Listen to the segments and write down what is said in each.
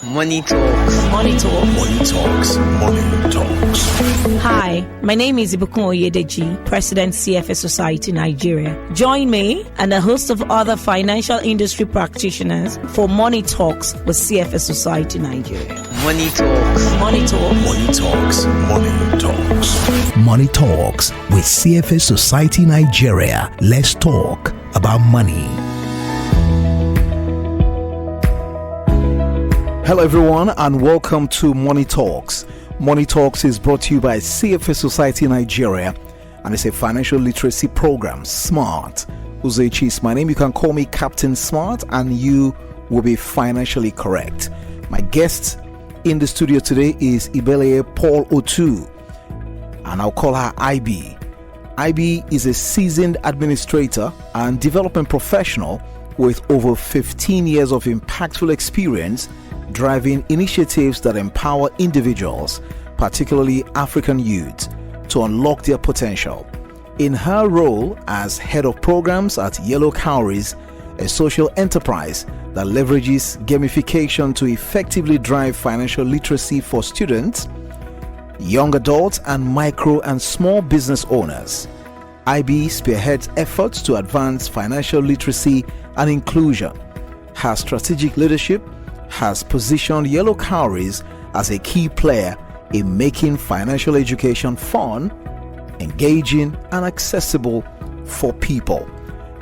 Money Talks. Money Talks. Money Talks. Money Talks. Hi, my name is Ibeleye Paul-Otu, President CFA Society Nigeria. Join me and a host of other financial industry practitioners for Money Talks with CFA Society Nigeria. Money Talks. Money Talks. Money Talks. Money Talks. Money Talks with CFA Society Nigeria. Let's talk about money. Hello everyone and welcome to Money Talks. Money Talks is brought to you by CFA Society Nigeria and it's a financial literacy program. Smart. Uzechi is my name. You can call me Captain Smart and you will be financially correct. My guest in the studio today is Ibeleye Paul-Otu and I'll call her IB. IB is a seasoned administrator and development professional with over 15 years of impactful experience driving initiatives that empower individuals, particularly African youth, to unlock their potential. In her role as head of programs at Yellow Cowries, a social enterprise that leverages gamification to effectively drive financial literacy for students, young adults, and micro and small business owners, IB spearheads efforts to advance financial literacy and inclusion. Her strategic leadership has positioned Yellow Cowries as a key player in making financial education fun, engaging, and accessible for people.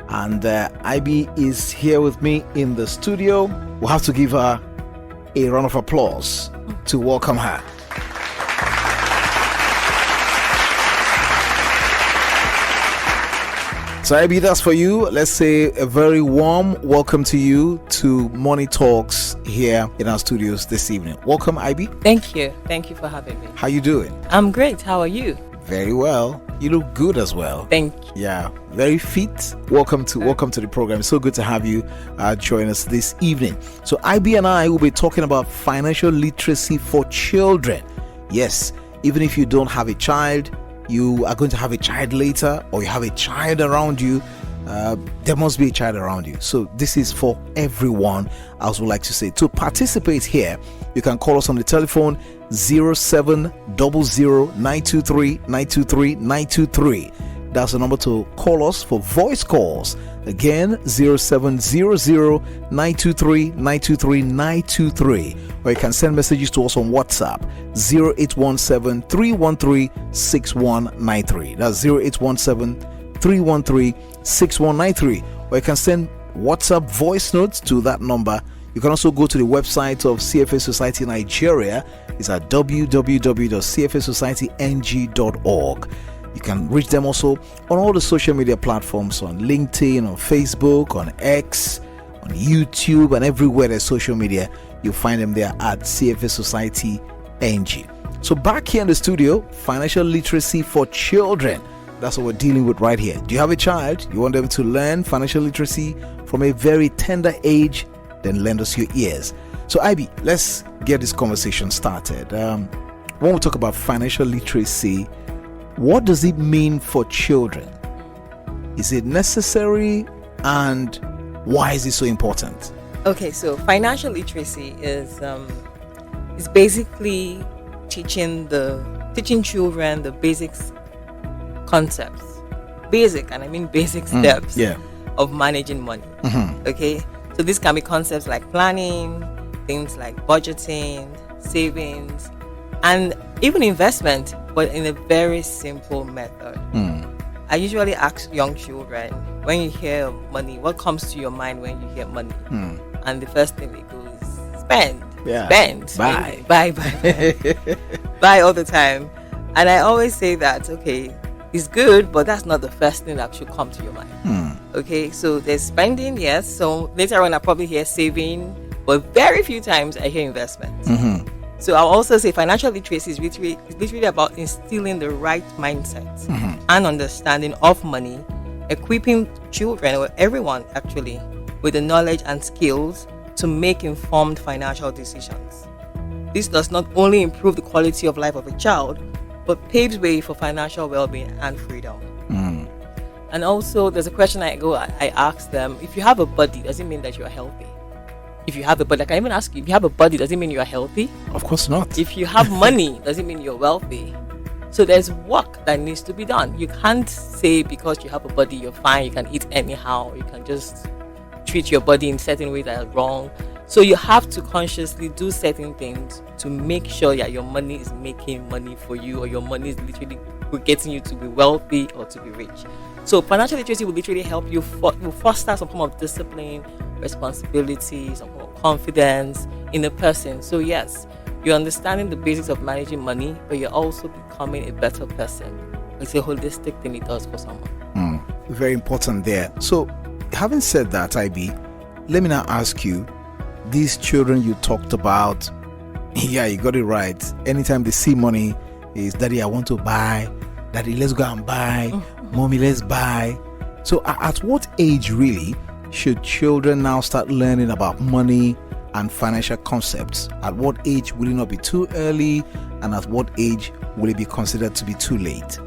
And IB is here with me in the studio. We'll have to give her a round of applause to welcome her. So IB, that's for you. Let's say a very warm welcome to you to Money Talks here in our studios this evening. Welcome, IB. Thank you. Thank you for having me. How you doing? I'm great. How are you? Very well. You look good as well. Thank you. Yeah, very fit. Welcome to the program. It's so good to have you join us this evening. So IB and I will be talking about financial literacy for children. Yes, even if you don't have a child, you are going to have a child later, or you have a child around you, there must be a child around you. So this is for everyone, as we like to say. To participate here, you can call us on the telephone 0700-923-923-923. That's the number to call us for voice calls. Again, 0700-923-923-923. Or you can send messages to us on WhatsApp, 0817-313-6193. That's 0817-313-6193. Or you can send WhatsApp voice notes to that number. You can also go to the website of CFA Society Nigeria. It's at www.cfasocietyng.org. You can reach them also on all the social media platforms, on LinkedIn, on Facebook, on X, on YouTube, and everywhere there's social media. You'll find them there at CFA Society NG. So back here in the studio, financial literacy for children. That's what we're dealing with right here. Do you have a child? You want them to learn financial literacy from a very tender age? Then lend us your ears. So IB, let's get this conversation started. When we talk about financial literacy, what does it mean for children? Is it necessary, and why is it so important? Okay, so financial literacy is basically teaching children the basics concepts, basic steps of managing money. Okay, so this can be concepts like planning, things like budgeting, savings, and even investment, but in a very simple method. I usually ask young children, when you hear money, what comes to your mind when you hear money? And the first thing they go is spend, buy buy all the time. And I always say that, okay, it's good, but that's not the first thing that should come to your mind. Okay, so there's spending, yes. So later on I probably hear saving, but very few times I hear investment. So I'll also say financial literacy is literally about instilling the right mindset and understanding of money, equipping children, or everyone actually, with the knowledge and skills to make informed financial decisions. This does not only improve the quality of life of a child, but paves way for financial well-being and freedom. And also, there's a question I ask them: if you have a body, does it mean that you are healthy? If you have a body, I can even ask you, if you have a body, does it mean you are healthy? Of course not. If you have money, does it mean you're wealthy? So there's work that needs to be done. You can't say because you have a body, you're fine, you can eat anyhow, you can just treat your body in certain ways that are wrong. So you have to consciously do certain things to make sure that your money is making money for you, or your money is literally getting you to be wealthy or to be rich. So financial literacy will literally help you will foster some form of discipline, responsibility, some form of confidence in a person. So yes, you're understanding the basics of managing money, but you're also becoming a better person. It's a holistic thing it does for someone. Very important there. So having said that, IB, let me now ask you, these children you talked about, yeah, you got it right. Anytime they see money, is daddy, I want to buy, daddy, let's go and buy, mommy, let's buy. So at what age really should children now start learning about money and financial concepts? At what age will it not be too early, and at what age will it be considered to be too late?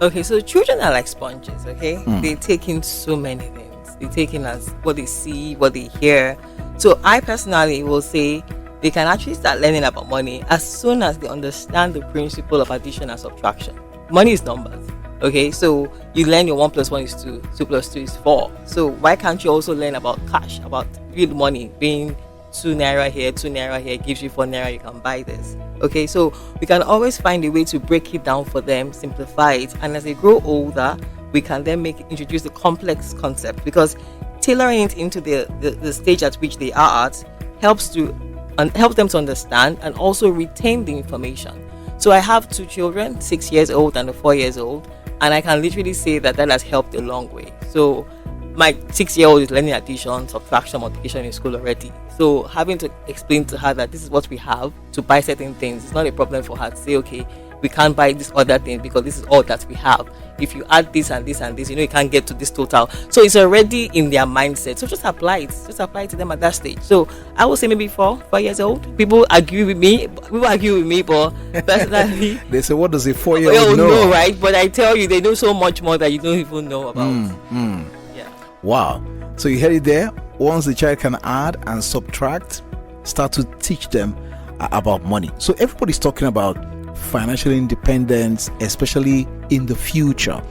Okay, so children are like sponges, okay? They take in so many things. They take in as what they see, what they hear. So I personally will say they can actually start learning about money as soon as they understand the principle of addition and subtraction. Money is numbers, okay? So you learn your 1 + 1 is 2, 2 + 2 is 4. So why can't you also learn about cash, about real money, being 2 naira here, 2 naira here gives you 4 naira, you can buy this. Okay, so we can always find a way to break it down for them, simplify it, and as they grow older, we can then introduce the complex concept, because tailoring it into the stage at which they are at helps them to understand and also retain the information. So I have 2 children, 6 years old and 4 years old, and I can literally say that has helped a long way. So my 6-year-old is learning addition, subtraction, multiplication in school already. So having to explain to her that this is what we have to buy certain things, it's not a problem for her to say, okay, we can't buy this other thing because this is all that we have. If you add this and this and this, you can't get to this total. So it's already in their mindset. So just apply it. Just apply it to them at that stage. So I would say maybe 4 years old. People argue with me, but personally, they say, what does a 4-year-old know? Right? But I tell you, they know so much more that you don't even know about. Yeah. Wow. So you heard it there. Once the child can add and subtract, start to teach them about money. So everybody's talking about financial independence, especially in the future.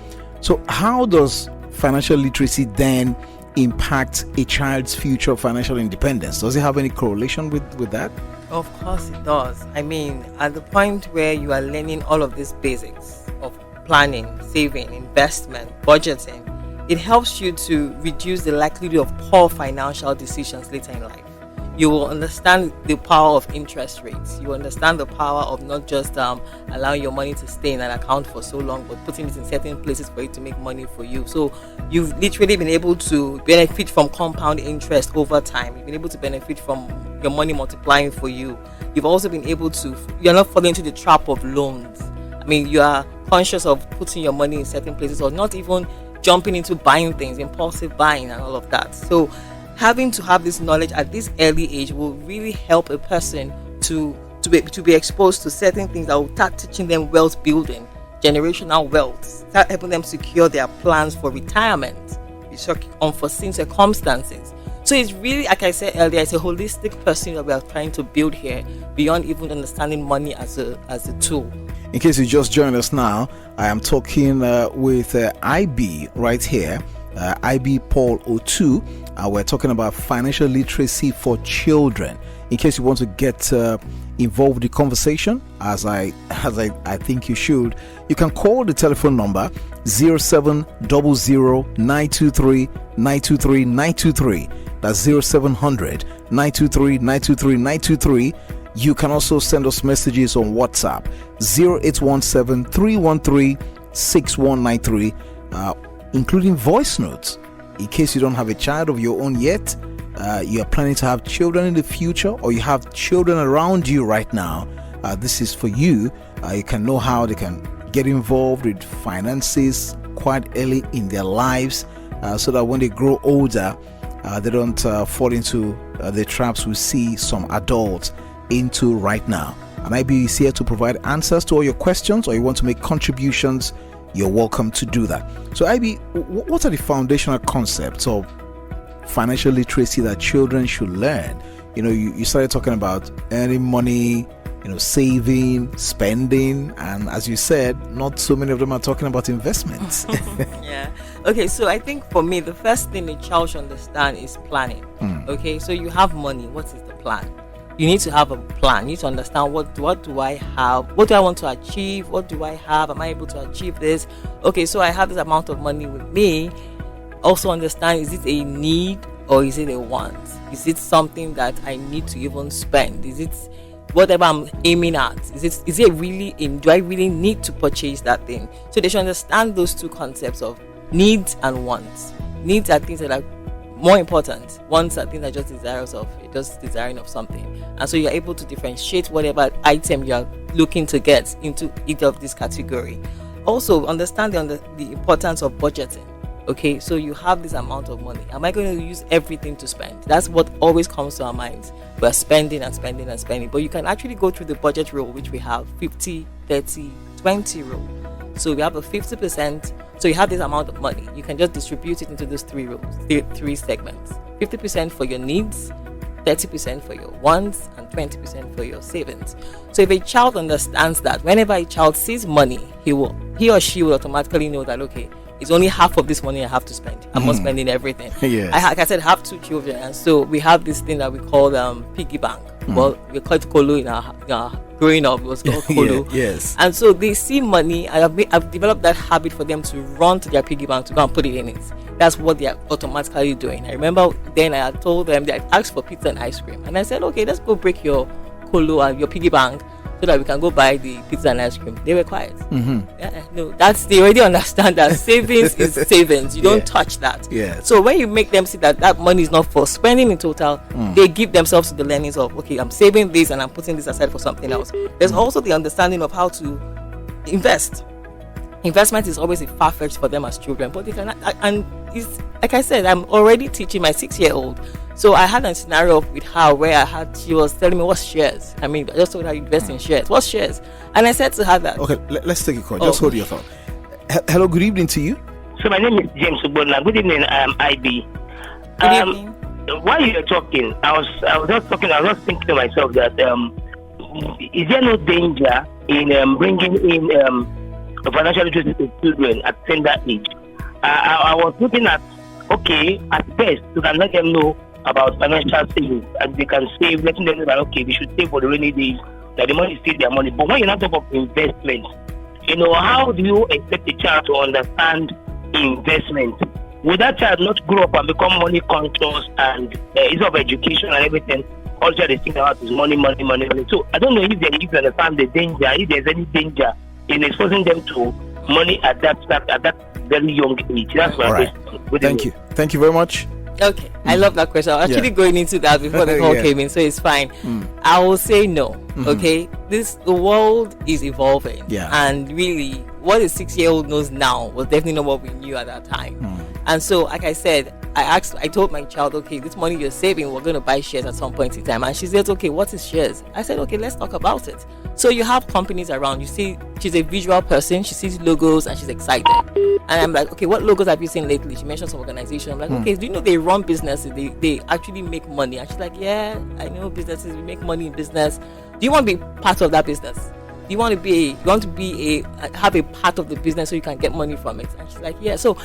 So how does financial literacy then impact a child's future financial independence? Does it have any correlation with that? Of course it does. I mean, at the point where you are learning all of these basics of planning, saving, investment, budgeting, it helps you to reduce the likelihood of poor financial decisions later in life. You will understand the power of interest rates. You understand the power of not just allowing your money to stay in an account for so long, but putting it in certain places for it to make money for you. So you've literally been able to benefit from compound interest over time. You've been able to benefit from your money multiplying for you. You've also been able to, you're not falling into the trap of loans. I mean, you are conscious of putting your money in certain places, or not even jumping into buying things, impulsive buying and all of that. So having to have this knowledge at this early age will really help a person to be exposed to certain things that will start teaching them wealth building, generational wealth, start helping them secure their plans for retirement, unforeseen circumstances. So it's really, like I said earlier, it's a holistic person that we are trying to build here, beyond even understanding money as a tool. In case you just joined us now, I am talking with IB right here, Ibeleye Paul-Otu. We're talking about financial literacy for children. In case you want to get involved in the conversation, as I think you should, you can call the telephone number 0700-923-923-923. That's 0700 923 923 923. You can also send us messages on WhatsApp 0817 313 6193, including voice notes. In case you don't have a child of your own yet, you are planning to have children in the future, or you have children around you right now, this is for you. You can know how they can get involved with finances quite early in their lives, so that when they grow older, they don't fall into the traps we see some adults into right now. And IB is here to provide answers to all your questions, or you want to make contributions, you're welcome to do that. So IB, what are the foundational concepts of financial literacy that children should learn? you started talking about earning money, saving, spending, and as you said, not so many of them are talking about investments. Yeah. Okay, so I think for me, the first thing a child should understand is planning. Okay, so you have money. What is the plan? You need to have a plan. You need to understand what do I have? What do I want to achieve? What do I have? Am I able to achieve this? Okay, so I have this amount of money with me. Also understand, is it a need or is it a want? Is it something that I need to even spend? Is it whatever I'm aiming at? Is it really do I really need to purchase that thing? So they should understand those two concepts of needs and wants. Needs are things that are more important. Wants are things that are just desiring of something. And so you're able to differentiate whatever item you're looking to get into either of this category. Also, understand the importance of budgeting. Okay, so you have this amount of money. Am I going to use everything to spend? That's what always comes to our minds. We're spending and spending and spending. But you can actually go through the budget rule, which we have 50, 30, 20 rule. So we have a 50%. So you have this amount of money. You can just distribute it into those three segments. 50% for your needs, 30% for your wants, and 20% for your savings. So if a child understands that, whenever a child sees money, he or she will automatically know that, okay, it's only half of this money I have to spend. I'm not spending everything. Yes. Like I said, I have 2 children, and so we have this thing that we call piggy bank. Well, we call it kolo in our growing up. It was called kolo. Yes. And so they see money. I've developed that habit for them to run to their piggy bank to go and put it in it. That's what they are automatically doing. I remember then I had told them that I asked for pizza and ice cream, and I said, okay, let's go break your kolo and your piggy bank, so that we can go buy the pizza and ice cream. They were quiet. No, they already understand that savings is savings. You don't touch that. Yeah. So when you make them see that money is not for spending in total, they give themselves to the learnings of, okay, I'm saving this and I'm putting this aside for something else. There's also the understanding of how to invest. Investment is always a far-fetched for them as children, but they can, and it's like I said, I'm already teaching my 6-year-old. So I had a scenario with her where she was telling me what's shares. I mean, I just told her invest in shares. What's shares? And I said to her that. Okay, let's take a call. Just hold your thought. Hello, good evening to you. So my name is James Ubona. Good evening, IB. Good evening. While you were talking, I was just thinking to myself that is there no danger in bringing in financial literacy to children at tender age? I was looking at, okay, at best you can let them know about financial savings, and they can save, letting them know that, okay, they should save for the rainy days, that the money is still their money. But when you not talk of investment, how do you expect a child to understand investment? Will that child not grow up and become money conscious and ease of education and everything? Also, they think about is money. So I don't know if you understand the danger, if there's any danger in exposing them to money at that very young age. That's what right. Thank you. Thank you very much. Okay, I love that question. I was actually going into that before the call came in, so it's fine. I will say no. Okay, the world is evolving, and really, what a 6-year-old knows now was definitely not what we knew at that time. And so, like I said, I told my child, okay, this money you're saving, we're going to buy shares at some point in time. And she said, okay, what is shares? I said, okay, let's talk about it. So you have companies around. You see, she's a visual person. She sees logos and she's excited. And I'm like, okay, what logos have you seen lately? She mentioned some organization. I'm like, okay, do you know they run businesses? They actually make money. And she's like, yeah, I know businesses. We make money in business. Do you want to be part of that business? Do you want to have a part of the business so you can get money from it? And she's like, yeah. So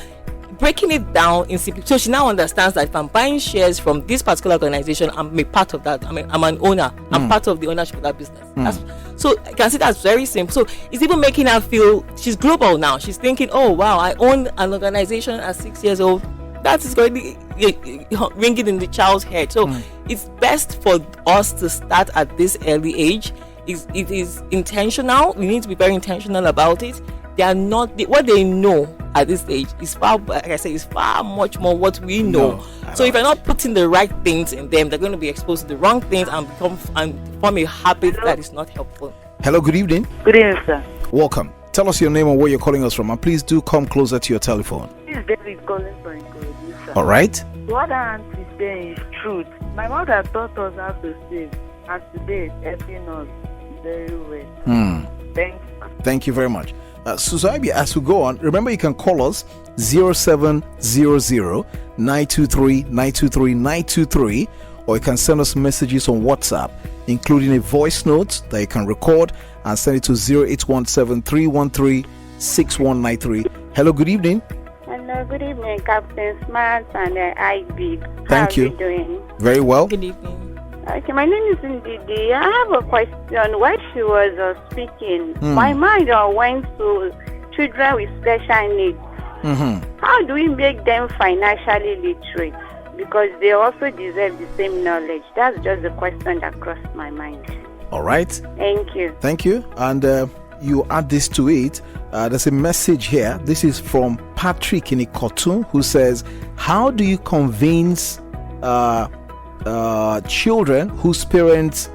breaking it down in simple, so she now understands that if I'm buying shares from this particular organization, I'm a part of that. I'm an owner. I'm part of the ownership of that business. So I can see that's very simple. So it's even making her feel she's global now. She's thinking, oh wow, I own an organization at 6 years old. That is going to ring it in the child's head. So it's best for us to start at this early age. It is intentional. We need to be very intentional about it. They are not what they know at this age is far, like I say, is far much more what we know. So if you're not putting the right things in them, they're going to be exposed to the wrong things and form a habit that is not helpful. Hello, good evening. Good evening, sir. Welcome. Tell us your name and where you're calling us from, and please do come closer to your telephone. This is David calling from Ikorodu, sir. All right. What our aunt is saying is truth. My mother taught us how to save, and today it's helping us very well. Thank you very much. Susabi, as we go on, remember you can call us 0700 923 923 923, or you can send us messages on WhatsApp, including a voice note that you can record and send it to 0817-313-6193. Hello, good evening. Hello, good evening, Captain Smart and IB. Thank you. How are you doing? Very well. Good evening. Okay, my name is Ndidi. I have a question. While she was speaking, my mind went to children with special needs. How do we make them financially literate? Because they also deserve the same knowledge. That's just the question that crossed my mind. All right. Thank you. Thank you. And you add this to it. There's a message here. This is from Patrick in Ikotu, who says, how do you convince children whose parents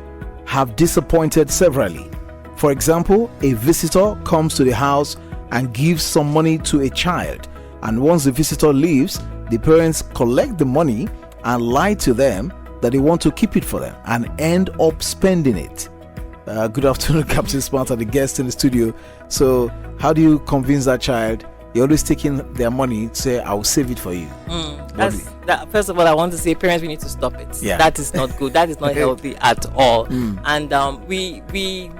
have disappointed severally? For example, a visitor comes to the house and gives some money to a child, and once the visitor leaves, the parents collect the money and lie to them that they want to keep it for them and end up spending it. Good afternoon, Captain Smart and the guest in the studio. So how do you convince that child? You're always taking their money, say, I'll save it for you. First of all, I want to say, parents, we need to stop it. Yeah. That is not good. That is not healthy at all. And we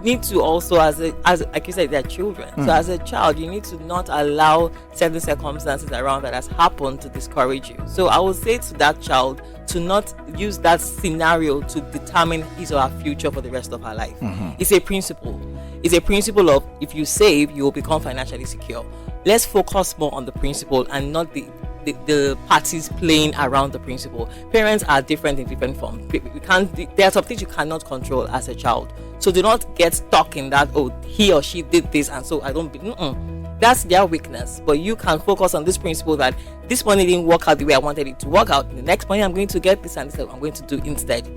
need to also, as like you said, they're children. So as a child, you need to not allow certain circumstances around that has happened to discourage you. So I would say to that child to not use that scenario to determine his or her future for the rest of her life. It's a principle. It's a principle of, if you save, you will become financially secure. Let's focus more on the principle and not the parties playing around the principle. Parents are different in different forms. There are some things you cannot control as a child. So do not get stuck in that, oh, he or she did this and so I don't be. That's their weakness. But you can focus on this principle that this money didn't work out the way I wanted it to work out. The next money I'm going to get this and this I'm going to do instead.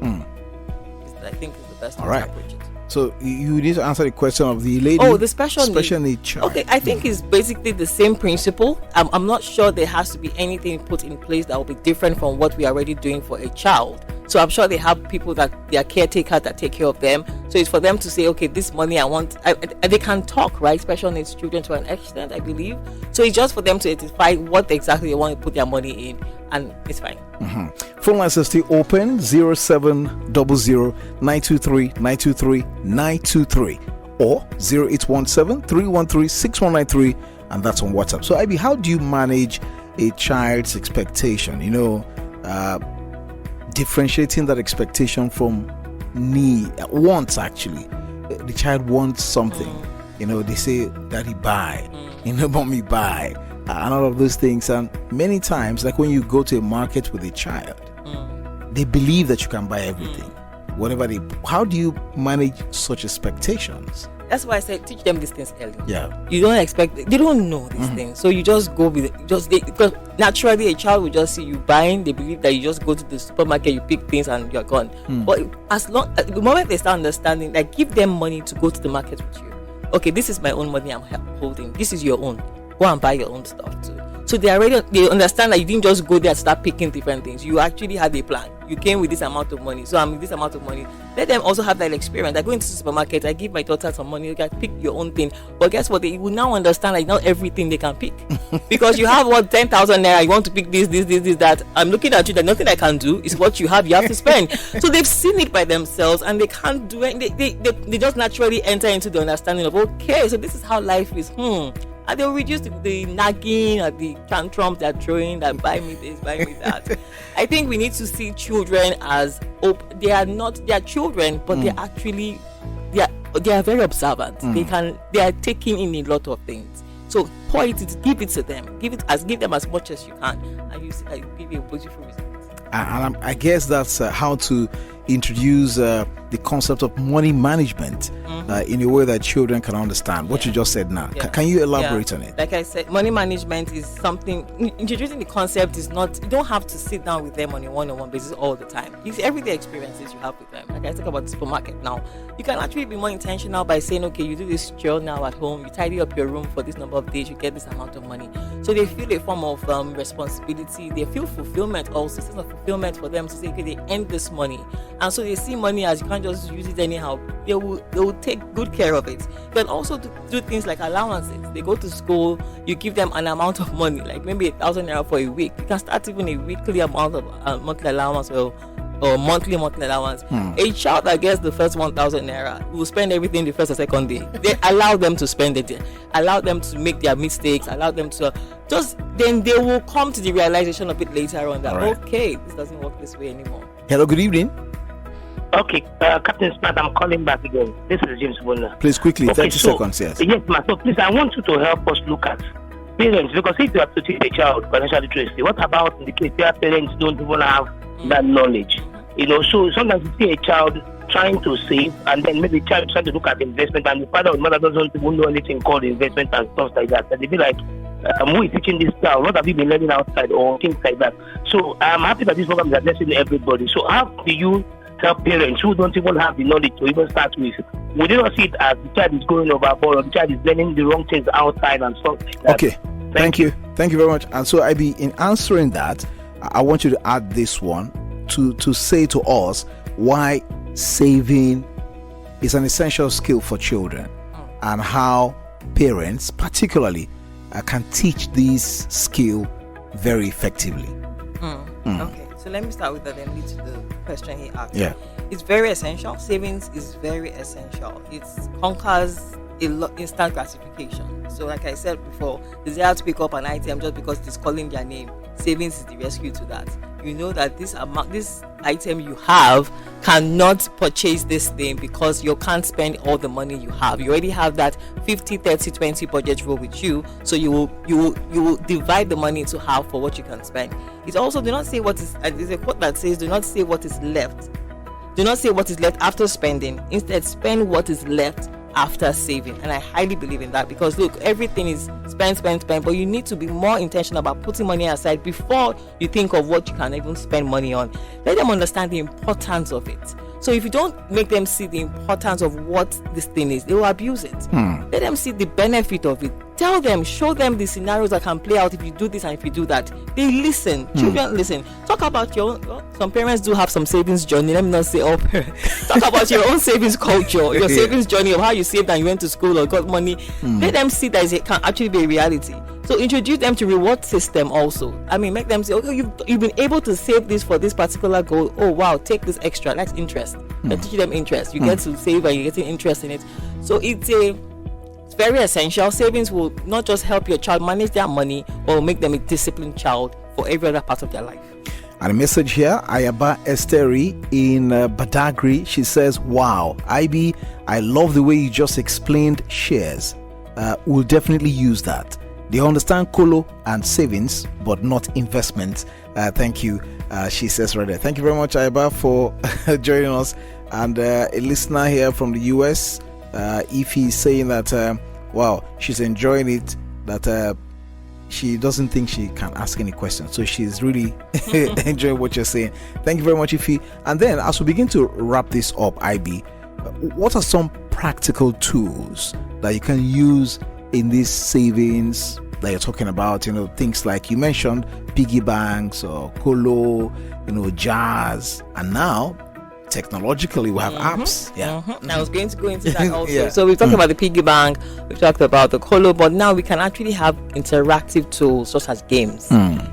I think is the best way to approach it. So you need to answer the question of the lady. Oh, the special need child. Okay, I think it's basically the same principle. I'm not sure there has to be anything put in place that will be different from what we are already doing for a child. So I'm sure they have people that they are caretakers that take care of them. So it's for them to say, okay, this money I want. They can talk, right? Special needs children to an extent, I believe. So it's just for them to identify what exactly they want to put their money in, and it's fine. Phone lines are still open: 0700-923-923-923 or 0817-313-6193, and that's on WhatsApp. So Ivy, how do you manage a child's expectation? Differentiating that expectation from wants. Actually, the child wants something. They say, "Daddy, buy," "Mommy, buy," and all of those things. And many times, like when you go to a market with a child, they believe that you can buy everything, whatever they. How do you manage such expectations? That's why I said teach them these things early. Yeah. You don't expect, they don't know these things. So you just go with it. Because naturally a child will just see you buying, they believe that you just go to the supermarket, you pick things and you're gone. But the moment they start understanding, like, give them money to go to the market with you. Okay, this is my own money I'm holding. This is your own. Go and buy your own stuff too. So they understand that you didn't just go there and start picking different things. You actually had a plan. You came with this amount of money. So I'm with this amount of money. Let them also have that experience. I go into the supermarket, I give my daughter some money, you can pick your own thing. But guess what? They will now understand that not everything they can pick. Because you have 10,000 naira, you want to pick this, that. I'm looking at you, that nothing I can do is what you have to spend. So they've seen it by themselves and they can't do it. They just naturally enter into the understanding of, okay, so this is how life is. And they'll reduce the nagging or the tantrums they're throwing, that buy me this, buy me that. I think we need to see children as they are children, but they are very observant. They are taking in a lot of things. So give it to them. Give them as much as you can, and you see that you give a beautiful result. And I guess that's how to introduce the concept of money management in a way that children can understand what you just said now. Can you elaborate on it? Like I said, money management is something, introducing the concept is not, you don't have to sit down with them on a one-on-one basis all the time. It's everyday experiences you have with them. Like I talk about the supermarket now, you can actually be more intentional by saying, okay, you do this chore now at home, you tidy up your room for this number of days, you get this amount of money. So they feel a form of responsibility. They feel fulfillment also, sense of fulfillment for them to say, okay, they earn this money. And so they see money as you can't just use it anyhow. They will take good care of it. You can also do things like allowances. They go to school, you give them an amount of money, like maybe 1,000 naira for a week. You can start even a weekly amount of monthly allowance or or monthly allowance. A child that gets the first 1,000 naira will spend everything the first or second day. They allow them to spend it, allow them to make their mistakes, allow them to then they will come to the realization of it later on that okay, this doesn't work this way anymore. Hello, good evening. Okay, Captain Smart, I'm calling back again. This is James Bonner. Please quickly, okay, 30 seconds, yes. Yes, ma'am. So please, I want you to help us look at parents, because if you have to teach a child financial literacy, what about in the case where parents don't even have that knowledge? So sometimes you see a child trying to save, and then maybe the child trying to look at investment, and the father or mother doesn't even know anything called investment and stuff like that. And they be like, who is teaching this child? What have you been learning outside, or things like that? So I'm happy that this program is addressing everybody. So how do you help parents who don't even have the knowledge to even start with? We do not see it as the child is going overboard, or the child is learning the wrong things outside and stuff like that. Okay, thank you very much. And so IB, in answering that, I want you to add this one to say to us why saving is an essential skill for children, and how parents particularly can teach this skill very effectively. Okay, so let me start with that and lead to the question he asked. Yeah, it's very essential. Savings is very essential. It conquers instant gratification. So like I said before, desire to pick up an item just because it is calling their name, savings is the rescue to that. You know that this item you have cannot purchase this thing because you can't spend all the money you have. You already have that 50, 30, 20 budget rule with you, so you will divide the money into half for what you can spend. It also, do not say what is, there's a quote that says, do not say what is left. Do not say what is left after spending. Instead, spend what is left after saving. And I highly believe in that, because look, everything is spend, but you need to be more intentional about putting money aside before you think of what you can even spend money on. Let them understand the importance of it. So if you don't make them see the importance of what this thing is, they will abuse it. Let them see the benefit of it. Tell them, show them the scenarios that can play out if you do this and if you do that. They listen. Children listen. Talk about your own. Some parents do have some savings journey. Let me not say all parents. Talk about your own savings culture, your savings journey of how you saved and you went to school or got money. Let them see that it can actually be a reality. So introduce them to reward system also. I mean, make them say, okay, you've been able to save this for this particular goal. Oh wow, take this extra. That's interest. Teach them interest. You get to save and you're getting interest in it. So it's very essential. Savings will not just help your child manage their money, but will make them a disciplined child for every other part of their life. And a message here, Ayaba Esteri in Badagry. She says, wow, IB, I love the way you just explained shares. We'll definitely use that. They understand colo and savings, but not investment. Thank you, she says right there. Thank you very much, Ayaba, for joining us. And a listener here from the US, if he's saying that, wow, she's enjoying it, that she doesn't think she can ask any questions. So she's really enjoying what you're saying. Thank you very much, Ify. And then as we begin to wrap this up, IB, what are some practical tools that you can use in these savings that you're talking about? Things like you mentioned, piggy banks or colo, jazz, and now technologically we have apps. I was going to go into that also. So we've talked about the piggy bank, we've talked about the colo, but now we can actually have interactive tools such as games.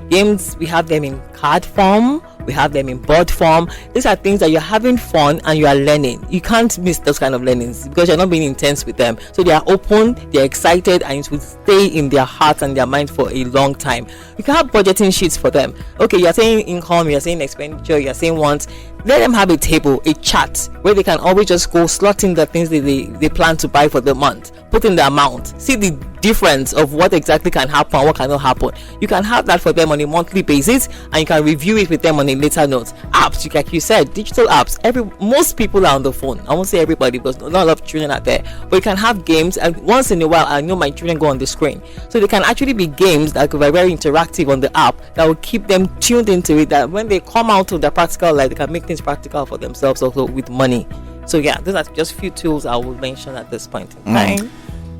Games, we have them in card form, we have them in board form. These are things that you're having fun and you are learning. You can't miss those kind of learnings because you're not being intense with them. So they are open, they're excited, and it will stay in their heart and their mind for a long time. You can have budgeting sheets for them. Okay, you're saying income, you're saying expenditure, you're saying wants. Let them have a table, a chart, where they can always just go slot in the things that they plan to buy for the month, put in the amount, see the difference of what exactly can happen and what cannot happen. You can have that for them on a monthly basis, and you can review it with them on a later note. Apps, like you said, digital apps. Most people are on the phone. I won't say everybody, because not a lot of children are there. But you can have games, and once in a while, I know my children go on the screen. So they can actually be games that are very interactive on the app that will keep them tuned into it, that when they come out of their practical life, they can make things practical for themselves also with money. So yeah, those are just few tools I will mention at this point in time.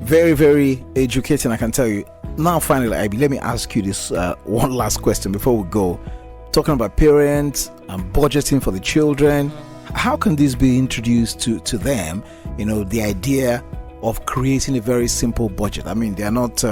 Very, very educating, I can tell you. Now, finally, Ivy, let me ask you this one last question before we go. Talking about parents and budgeting for the children, how can this be introduced to them? The idea of creating a very simple budget. I mean, they're not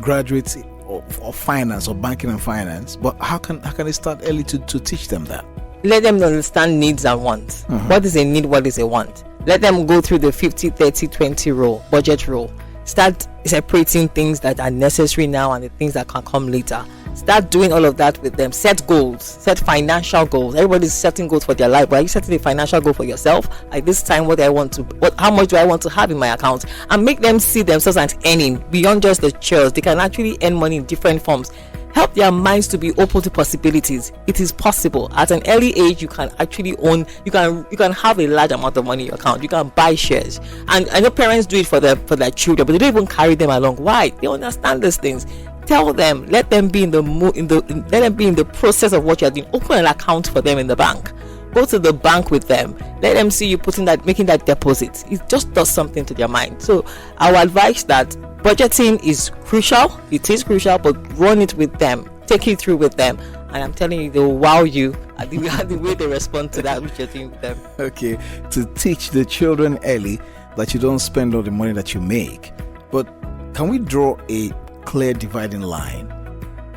graduates of finance or banking and finance, but how can they start early to teach them that? let them understand needs and wants. What is a need? What is a want? Let them go through the 50-30-20 rule, budget rule. Start separating things that are necessary now and the things that can come later. Start doing all of that with them. Set goals, set financial goals. Everybody's setting goals for their life, but are you setting a financial goal for yourself? Like this time, how much do I want to have in my account? And make them see themselves as earning beyond just the chores. They can actually earn money in different forms. Help their minds to be open to possibilities. It is possible. At an early age, you can actually own. You can have a large amount of money in your account. You can buy shares. And I know parents do it for their children, but they don't even carry them along. Why? They understand these things. Tell them. Let them be in the process of what you are doing. Open an account for them in the bank. Go to the bank with them. Let them see you making that deposit. It just does something to their mind. So I would advise that budgeting is crucial. It is crucial, but run it with them. Take it through with them. And I'm telling you, they will wow you at the way they respond to that which you're doing with them. Okay. To teach the children early that you don't spend all the money that you make. But can we draw a clear dividing line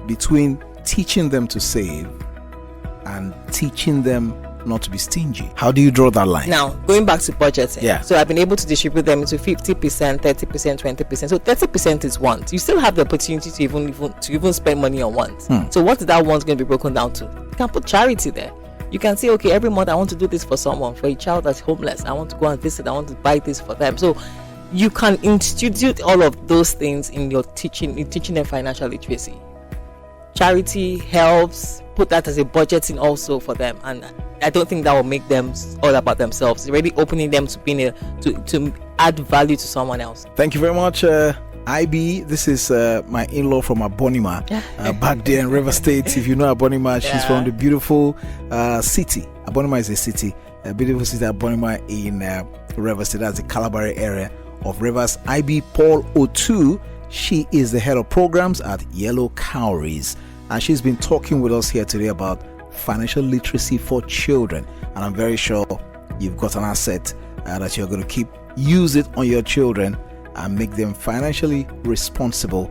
between teaching them to save and teaching them not to be stingy? How do you draw that line? Now, going back to budgeting. Yeah. So I've been able to distribute them into 50%, 30%, 20%. So 30% is want. You still have the opportunity to even spend money on want. So what is that want going to be broken down to? You can put charity there. You can say, okay, every month I want to do this for someone, for a child that's homeless. I want to go and visit. I want to buy this for them. So you can institute all of those things in your teaching them financial literacy. Charity helps. Put that as a budgeting also for them, and I don't think that will make them all about themselves. It's really opening them to being to add value to someone else. Thank you very much, IB. This is my in-law from Abonima, back there in River State. If you know Abonima, she's from the beautiful city. Abonima is a city, a beautiful city. Abonima in River State. That's the Calabari area of Rivers. Ibeleye Paul-Otu. She is the head of programs at Yellow Cowries, and she's been talking with us here today about financial literacy for children. And I'm very sure you've got an asset that you're going to use it on your children and make them financially responsible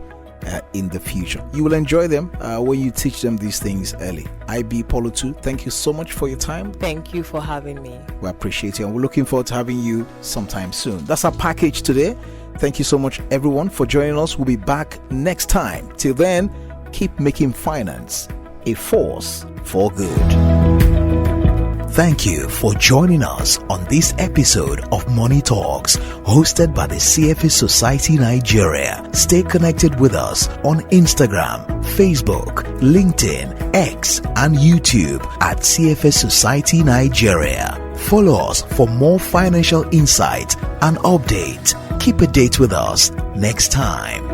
in the future. You will enjoy them when you teach them these things early. Ibeleye Paul-Otu, thank you so much for your time. Thank you for having me. We appreciate you, and we're looking forward to having you sometime soon. That's our package today. Thank you so much, everyone, for joining us. We'll be back next time. Till then, keep making finance a force for good. Thank you for joining us on this episode of Money Talks, hosted by the CFA Society Nigeria. Stay connected with us on Instagram, Facebook, LinkedIn, X, and YouTube at CFA Society Nigeria. Follow us for more financial insight and updates. Keep a date with us next time.